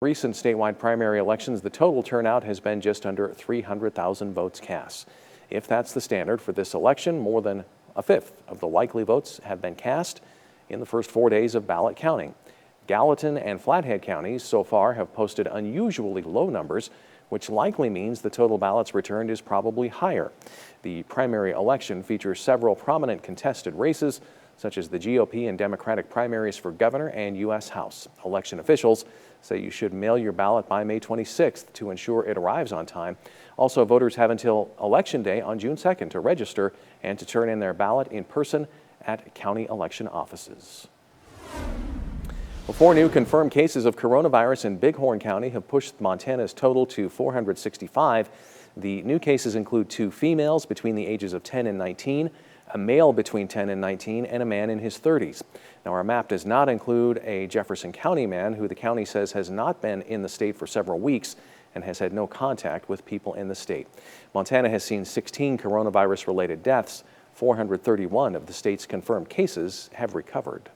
Recent statewide primary elections, the total turnout has been just under 300,000 votes cast. If that's the standard for this election, more than a fifth of the likely votes have been cast in the first 4 days of ballot counting. Gallatin and Flathead counties so far have posted unusually low numbers, which likely means the total ballots returned is probably higher. The primary election features several prominent contested races, such as the GOP and Democratic primaries for governor and U.S. House. Election officials say you should mail your ballot by May 26th to ensure it arrives on time. Also, voters have until Election Day on June 2nd to register and to turn in their ballot in person at county election offices. Well, 4 new confirmed cases of coronavirus in Bighorn County have pushed Montana's total to 465. The new cases include 2 females between the ages of 10 and 19, a male between 10 and 19, and a man in his 30s. Now, our map does not include a Jefferson County man who the county says has not been in the state for several weeks and has had no contact with people in the state. Montana has seen 16 coronavirus-related deaths. 431 of the state's confirmed cases have recovered.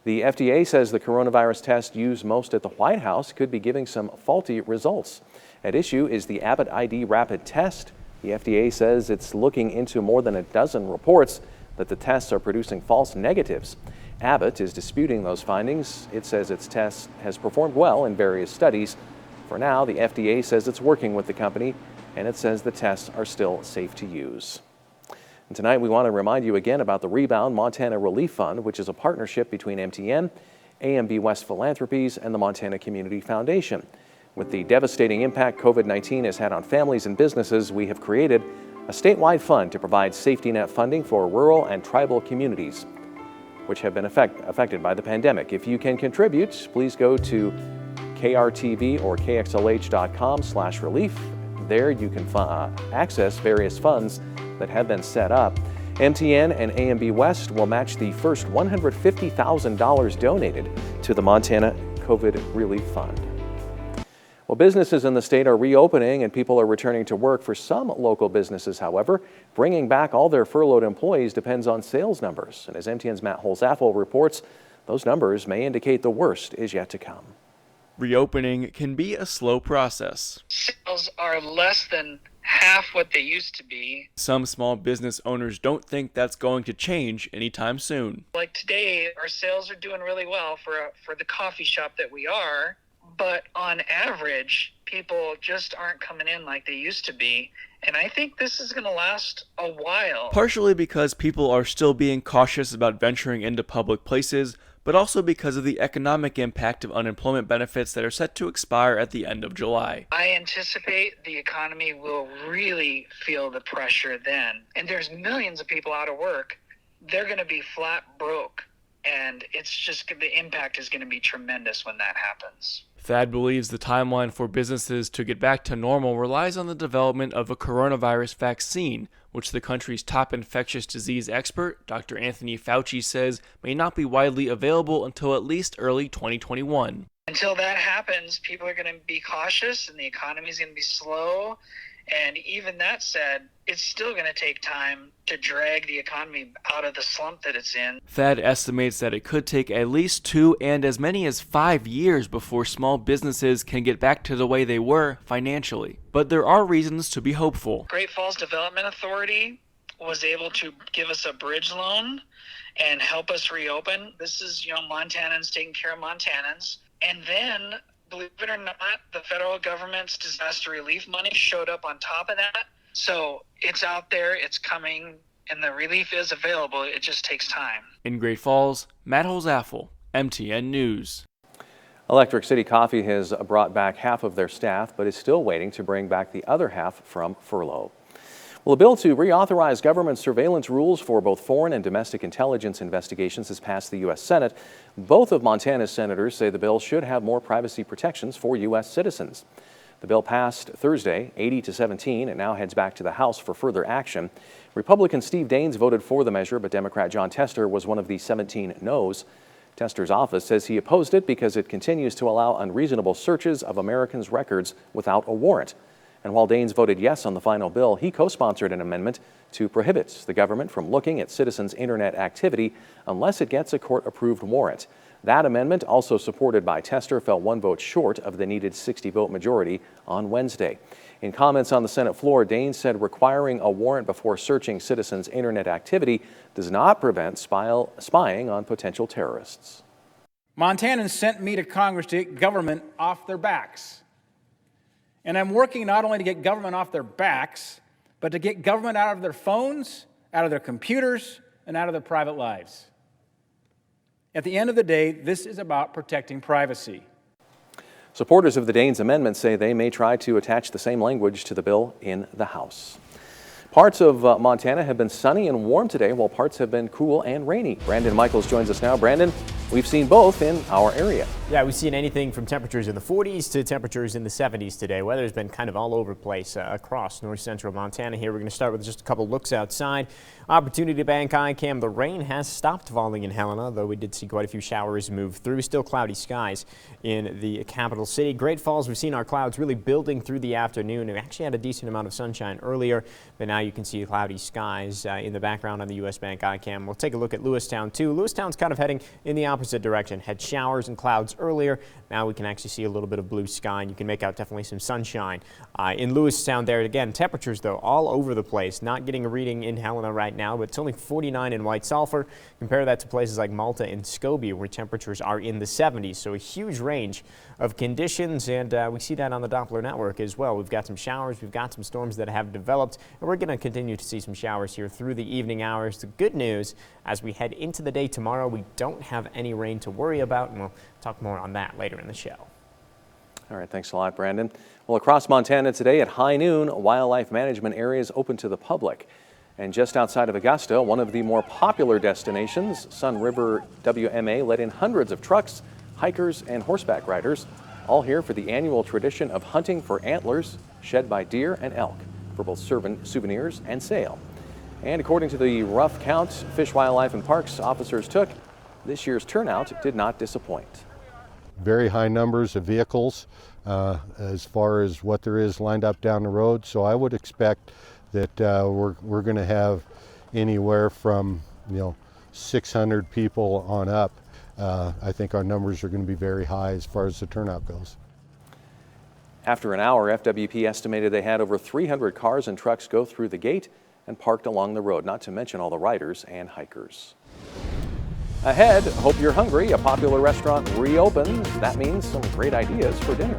The FDA says the coronavirus test used most at the White House could be giving some faulty results. At issue is the Abbott ID rapid test. The FDA says it's looking into more than a dozen reports that the tests are producing false negatives. Abbott is disputing those findings. It says its test has performed well in various studies. For now, the FDA says it's working with the company, and it says the tests are still safe to use. And tonight, we want to remind you again about the Rebound Montana Relief Fund, which is a partnership between MTN, AMB West Philanthropies, and the Montana Community Foundation. With the devastating impact COVID-19 has had on families and businesses, we have created a statewide fund to provide safety net funding for rural and tribal communities which have been affected by the pandemic. If you can contribute, please go to KRTV or KXLH.com/relief. There you can access various funds that have been set up. MTN and AMB West will match the first $150,000 donated to the Montana COVID Relief Fund. Well, businesses in the state are reopening and people are returning to work. For some local businesses, however, bringing back all their furloughed employees depends on sales numbers. And as MTN's Matt Holzaffel reports, those numbers may indicate the worst is yet to come. Reopening can be a slow process. Sales are less than half what they used to be. Some small business owners don't think that's going to change anytime soon. Like today, our sales are doing really well for the coffee shop that we are. But on average, people just aren't coming in like they used to be. And I think this is going to last a while. Partially because people are still being cautious about venturing into public places, but also because of the economic impact of unemployment benefits that are set to expire at the end of July. I anticipate the economy will really feel the pressure then. And there's millions of people out of work. They're going to be flat broke. And it's just the impact is going to be tremendous when that happens. Thad believes the timeline for businesses to get back to normal relies on the development of a coronavirus vaccine, which the country's top infectious disease expert, Dr. Anthony Fauci, says may not be widely available until at least early 2021. Until that happens, people are going to be cautious and the economy is going to be slow. And even that said, it's still going to take time to drag the economy out of the slump that it's in. Thad estimates that it could take at least 2 and as many as 5 years before small businesses can get back to the way they were financially. But there are reasons to be hopeful. Great Falls Development Authority was able to give us a bridge loan and help us reopen. This is, Montanans taking care of Montanans. And then, believe it or not, the federal government's disaster relief money showed up on top of that. So it's out there, it's coming, and the relief is available. It just takes time. In Great Falls, Matt Holzaffel, MTN News. Electric City Coffee has brought back half of their staff, but is still waiting to bring back the other half from furlough. Well, a bill to reauthorize government surveillance rules for both foreign and domestic intelligence investigations has passed the U.S. Senate. Both of Montana's senators say the bill should have more privacy protections for U.S. citizens. The bill passed Thursday, 80-17. It now heads back to the House for further action. Republican Steve Daines voted for the measure, but Democrat John Tester was one of the 17 noes. Tester's office says he opposed it because it continues to allow unreasonable searches of Americans' records without a warrant. And while Daines voted yes on the final bill, he co-sponsored an amendment to prohibit the government from looking at citizens' internet activity unless it gets a court-approved warrant. That amendment, also supported by Tester, fell 1 vote short of the needed 60-vote majority on Wednesday. In comments on the Senate floor, Daines said requiring a warrant before searching citizens' internet activity does not prevent spying on potential terrorists. Montanans sent me to Congress to get government off their backs. And I'm working not only to get government off their backs, but to get government out of their phones, out of their computers, and out of their private lives. At the end of the day, this is about protecting privacy. Supporters of the Daines amendment say they may try to attach the same language to the bill in the House. Parts of Montana have been sunny and warm today, while parts have been cool and rainy. Brandon Michaels joins us now. Brandon, we've seen both in our area. Yeah, we've seen anything from temperatures in the 40s to temperatures in the 70s today. Weather's been kind of all over the place across north central Montana here. We're going to start with just a couple looks outside. Opportunity Bank ICAM. The rain has stopped falling in Helena, though we did see quite a few showers move through. Still cloudy skies in the capital city. Great Falls, we've seen our clouds really building through the afternoon. We actually had a decent amount of sunshine earlier, but now you can see cloudy skies in the background on the U.S. Bank ICAM. We'll take a look at Lewistown, too. Lewistown's kind of heading in the opposite direction. Had showers and clouds earlier. Now we can actually see a little bit of blue sky, and you can make out definitely some sunshine in Lewistown there. Again, temperatures, though, all over the place. Not getting a reading in Helena right now, but it's only 49 in White Sulphur. Compare that to places like Malta and Scobie, where temperatures are in the 70s. So a huge range of conditions, and we see that on the Doppler network as well. We've got some showers, we've got some storms that have developed, and we're going to continue to see some showers here through the evening hours. The good news, as we head into the day tomorrow, we don't have any rain to worry about, and we'll talk more on that later in the show. All right, thanks a lot, Brandon. Well, across Montana today at high noon, wildlife management areas open to the public. And just outside of Augusta, one of the more popular destinations, River WMA let in hundreds of trucks, hikers, and horseback riders, all here for the annual tradition of hunting for antlers shed by deer and elk for both souvenirs and sale. And according to the rough count Fish, Wildlife, and Parks officers took, this year's turnout did not disappoint. Very high numbers of vehicles as far as what there is lined up down the road, so I would expect that we're going to have anywhere from 600 people on up. I think our numbers are going to be very high as far as the turnout goes. After an hour, FWP estimated they had over 300 cars and trucks go through the gate and parked along the road, not to mention all the riders and hikers. Ahead, hope you're hungry. A popular restaurant reopens. That means some great ideas for dinner.